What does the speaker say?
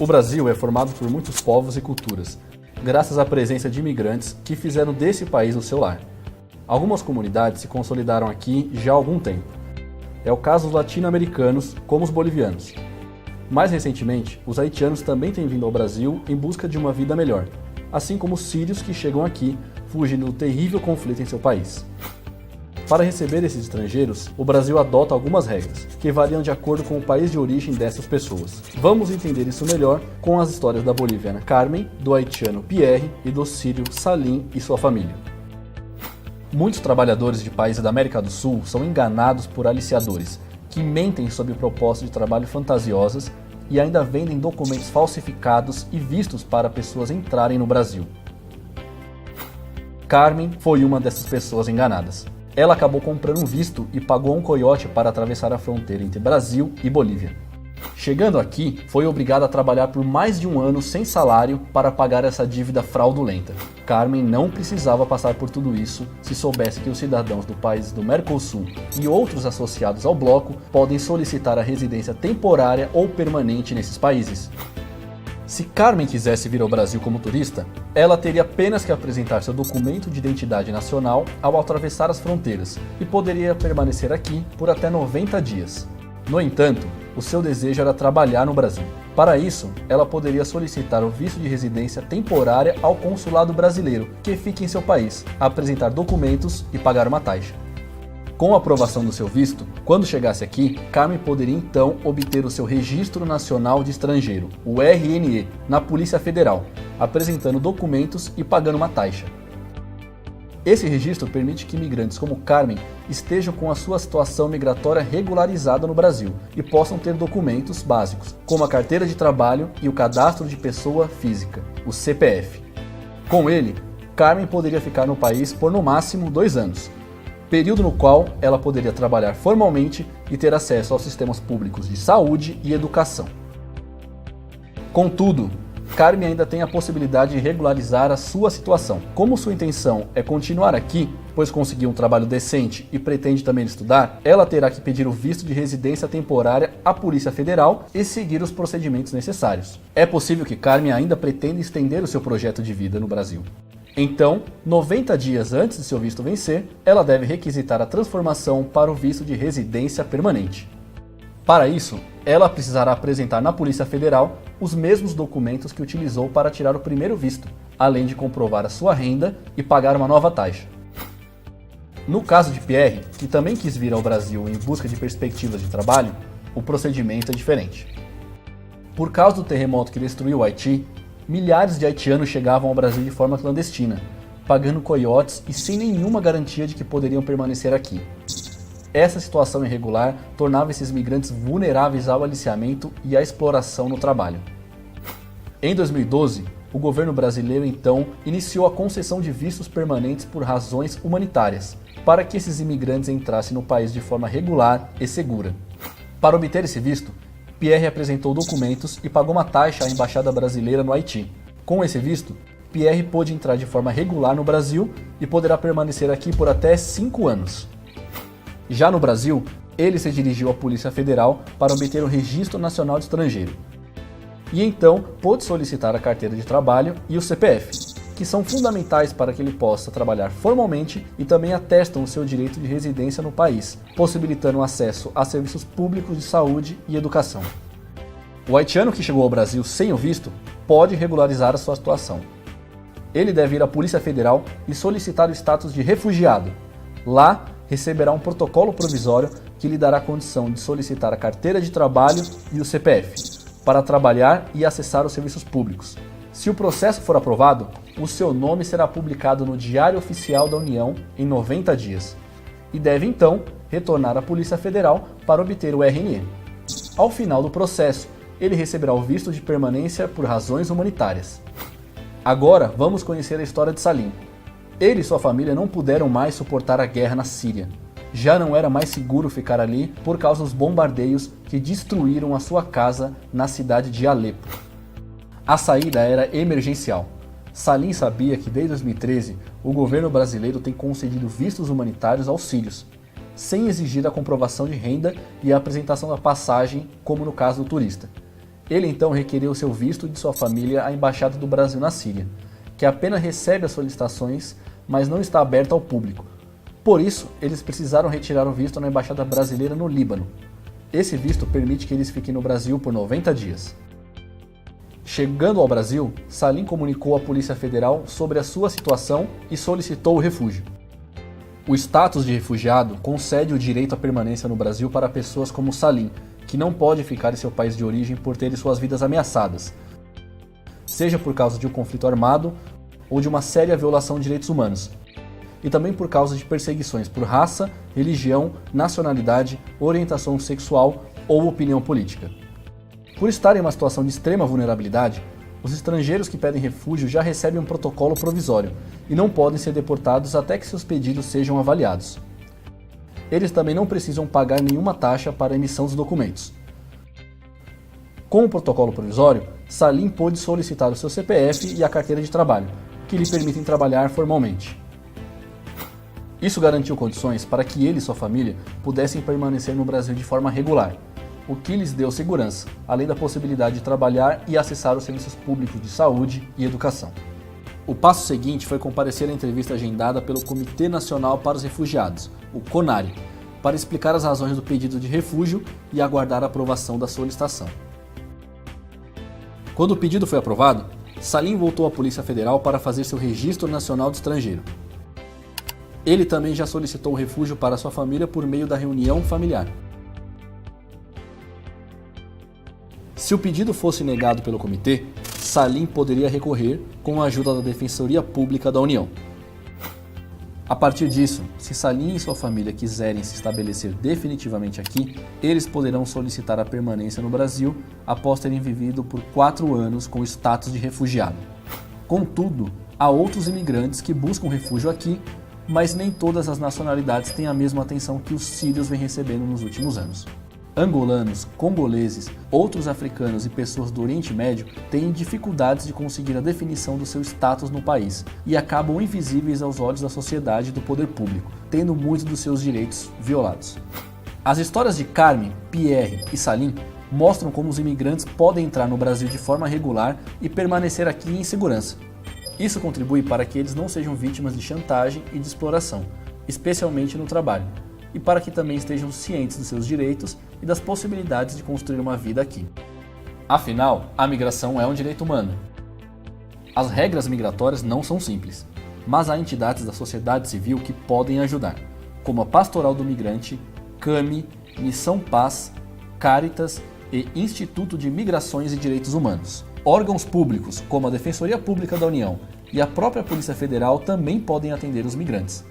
O Brasil é formado por muitos povos e culturas, graças à presença de imigrantes que fizeram desse país o seu lar. Algumas comunidades se consolidaram aqui já há algum tempo. É o caso dos latino-americanos, como os bolivianos. Mais recentemente, os haitianos também têm vindo ao Brasil em busca de uma vida melhor, assim como os sírios que chegam aqui fugindo do terrível conflito em seu país. Para receber esses estrangeiros, o Brasil adota algumas regras, que variam de acordo com o país de origem dessas pessoas. Vamos entender isso melhor com as histórias da boliviana Carmen, do haitiano Pierre e do sírio Salim e sua família. Muitos trabalhadores de países da América do Sul são enganados por aliciadores, que mentem sob propostas de trabalho fantasiosas e ainda vendem documentos falsificados e vistos para pessoas entrarem no Brasil. Carmen foi uma dessas pessoas enganadas. Ela acabou comprando um visto e pagou um coiote para atravessar a fronteira entre Brasil e Bolívia. Chegando aqui, foi obrigada a trabalhar por mais de um ano sem salário para pagar essa dívida fraudulenta. Carmen não precisava passar por tudo isso se soubesse que os cidadãos do país do Mercosul e outros associados ao bloco podem solicitar a residência temporária ou permanente nesses países. Se Carmen quisesse vir ao Brasil como turista, ela teria apenas que apresentar seu documento de identidade nacional ao atravessar as fronteiras e poderia permanecer aqui por até 90 dias. No entanto, o seu desejo era trabalhar no Brasil. Para isso, ela poderia solicitar o visto de residência temporária ao consulado brasileiro, que fica em seu país, apresentar documentos e pagar uma taxa. Com a aprovação do seu visto, quando chegasse aqui, Carmen poderia então obter o seu Registro Nacional de Estrangeiro, o RNE, na Polícia Federal, apresentando documentos e pagando uma taxa. Esse registro permite que imigrantes como Carmen estejam com a sua situação migratória regularizada no Brasil e possam ter documentos básicos, como a carteira de trabalho e o cadastro de pessoa física, o CPF. Com ele, Carmen poderia ficar no país por no máximo 2 anos, período no qual ela poderia trabalhar formalmente e ter acesso aos sistemas públicos de saúde e educação. Contudo, Carmen ainda tem a possibilidade de regularizar a sua situação. Como sua intenção é continuar aqui, pois conseguiu um trabalho decente e pretende também estudar, ela terá que pedir o visto de residência temporária à Polícia Federal e seguir os procedimentos necessários. É possível que Carmen ainda pretenda estender o seu projeto de vida no Brasil. Então, 90 dias antes de seu visto vencer, ela deve requisitar a transformação para o visto de residência permanente. Para isso, ela precisará apresentar na Polícia Federal os mesmos documentos que utilizou para tirar o primeiro visto, além de comprovar a sua renda e pagar uma nova taxa. No caso de Pierre, que também quis vir ao Brasil em busca de perspectivas de trabalho, o procedimento é diferente. Por causa do terremoto que destruiu o Haiti, milhares de haitianos chegavam ao Brasil de forma clandestina, pagando coiotes e sem nenhuma garantia de que poderiam permanecer aqui. Essa situação irregular tornava esses migrantes vulneráveis ao aliciamento e à exploração no trabalho. Em 2012, o governo brasileiro então iniciou a concessão de vistos permanentes por razões humanitárias, para que esses imigrantes entrassem no país de forma regular e segura. Para obter esse visto, Pierre apresentou documentos e pagou uma taxa à embaixada brasileira no Haiti. Com esse visto, Pierre pôde entrar de forma regular no Brasil e poderá permanecer aqui por até 5 anos. Já no Brasil, ele se dirigiu à Polícia Federal para obter o Registro Nacional de Estrangeiro. E então pôde solicitar a carteira de trabalho e o CPF, que são fundamentais para que ele possa trabalhar formalmente e também atestam o seu direito de residência no país, possibilitando acesso a serviços públicos de saúde e educação. O haitiano que chegou ao Brasil sem o visto pode regularizar a sua situação. Ele deve ir à Polícia Federal e solicitar o status de refugiado. Lá, receberá um protocolo provisório que lhe dará a condição de solicitar a carteira de trabalho e o CPF, para trabalhar e acessar os serviços públicos. Se o processo for aprovado, o seu nome será publicado no Diário Oficial da União em 90 dias e deve então retornar à Polícia Federal para obter o RNE. Ao final do processo, ele receberá o visto de permanência por razões humanitárias. Agora vamos conhecer a história de Salim. Ele e sua família não puderam mais suportar a guerra na Síria. Já não era mais seguro ficar ali por causa dos bombardeios que destruíram a sua casa na cidade de Alepo. A saída era emergencial. Salim sabia que desde 2013 o governo brasileiro tem concedido vistos humanitários aos sírios, sem exigir a comprovação de renda e a apresentação da passagem, como no caso do turista. Ele então requeriu seu visto de sua família à Embaixada do Brasil na Síria, que apenas recebe as solicitações, mas não está aberta ao público. Por isso, eles precisaram retirar o visto na Embaixada Brasileira no Líbano. Esse visto permite que eles fiquem no Brasil por 90 dias. Chegando ao Brasil, Salim comunicou à Polícia Federal sobre a sua situação e solicitou o refúgio. O status de refugiado concede o direito à permanência no Brasil para pessoas como Salim, que não pode ficar em seu país de origem por terem suas vidas ameaçadas, seja por causa de um conflito armado ou de uma séria violação de direitos humanos, e também por causa de perseguições por raça, religião, nacionalidade, orientação sexual ou opinião política. Por estar em uma situação de extrema vulnerabilidade, os estrangeiros que pedem refúgio já recebem um protocolo provisório e não podem ser deportados até que seus pedidos sejam avaliados. Eles também não precisam pagar nenhuma taxa para a emissão dos documentos. Com o protocolo provisório, Salim pôde solicitar o seu CPF e a carteira de trabalho, que lhe permitem trabalhar formalmente. Isso garantiu condições para que ele e sua família pudessem permanecer no Brasil de forma regular, o que lhes deu segurança, além da possibilidade de trabalhar e acessar os serviços públicos de saúde e educação. O passo seguinte foi comparecer à entrevista agendada pelo Comitê Nacional para os Refugiados, o CONARE, para explicar as razões do pedido de refúgio e aguardar a aprovação da solicitação. Quando o pedido foi aprovado, Salim voltou à Polícia Federal para fazer seu registro nacional de estrangeiro. Ele também já solicitou o refúgio para sua família por meio da reunião familiar. Se o pedido fosse negado pelo comitê, Salim poderia recorrer com a ajuda da Defensoria Pública da União. A partir disso, se Salim e sua família quiserem se estabelecer definitivamente aqui, eles poderão solicitar a permanência no Brasil após terem vivido por 4 anos com o status de refugiado. Contudo, há outros imigrantes que buscam refúgio aqui, mas nem todas as nacionalidades têm a mesma atenção que os sírios vêm recebendo nos últimos anos. Angolanos, congoleses, outros africanos e pessoas do Oriente Médio têm dificuldades de conseguir a definição do seu status no país e acabam invisíveis aos olhos da sociedade e do poder público, tendo muitos dos seus direitos violados. As histórias de Carmen, Pierre e Salim mostram como os imigrantes podem entrar no Brasil de forma regular e permanecer aqui em segurança. Isso contribui para que eles não sejam vítimas de chantagem e de exploração, especialmente no trabalho, e para que também estejam cientes dos seus direitos e das possibilidades de construir uma vida aqui. Afinal, a migração é um direito humano. As regras migratórias não são simples, mas há entidades da sociedade civil que podem ajudar, como a Pastoral do Migrante, CAMI, Missão Paz, Caritas e Instituto de Migrações e Direitos Humanos. Órgãos públicos, como a Defensoria Pública da União e a própria Polícia Federal, também podem atender os migrantes.